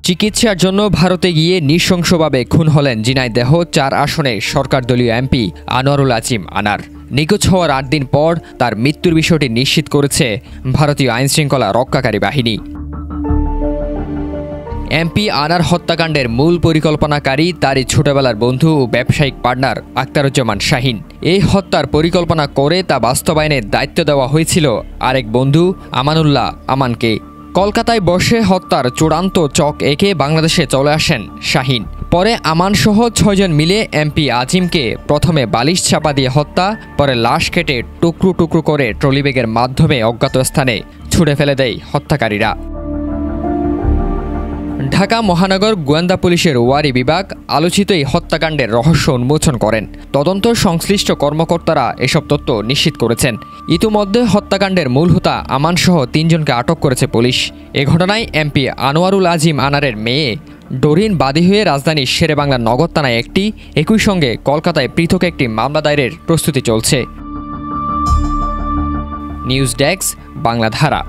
চিকিৎসার জন্য ভারতে গিয়ে নৃশংসভাবে খুন হলেন ঝিনাইদহ ৪ আসনের সরকার দলীয় এমপি আনোয়ারুল আজিম আনার। নিখোঁজ হওয়ার ৮ দিন পর তার মৃত্যুর বিষয়টি নিশ্চিত করেছে ভারতীয় আইনশৃঙ্খলা রক্ষাকারী বাহিনী। এমপি আনার হত্যাকাণ্ডের মূল পরিকল্পনাকারী তারই ছোটবেলার বন্ধু ও ব্যবসায়িক পার্টনার আখতারুজ্জামান শাহিন। এই হত্যার পরিকল্পনা করে তা বাস্তবায়নের দায়িত্ব দেওয়া হয়েছিল আরেক বন্ধু আমানুল্লাহ আমানকে। কলকাতায় বসে হত্যার চূড়ান্ত চক এঁকে বাংলাদেশে চলে আসেন শাহিন। পরে আমানসহ ৬ জন মিলে এমপি আজিমকে প্রথমে বালিশ চাপা দিয়ে হত্যা, পরে লাশ কেটে টুকরো টুকরো করে ট্রলিব্যাগের মাধ্যমে অজ্ঞাত স্থানে ছুঁড়ে ফেলে দেয় হত্যাকারীরা। ঢাকা মহানগর গোয়েন্দা পুলিশের ওয়ারি বিভাগ আলোচিত এই হত্যাকাণ্ডের রহস্য উন্মোচন করেন। তদন্ত সংশ্লিষ্ট কর্মকর্তারা এসব তথ্য নিশ্চিত করেছেন। ইতিমধ্যে হত্যাকাণ্ডের মূল হোতা আমানসহ ৩ জনকে আটক করেছে পুলিশ। এ ঘটনায় এমপি আনোয়ারুল আজিম আনারের মেয়ে ডরিন বাদী হয়ে রাজধানীর শেরেবাংলা নগর থানায় একটি, একই সঙ্গে কলকাতায় পৃথক একটি মামলা দায়েরের প্রস্তুতি চলছে। News desk, বাংলাধারা।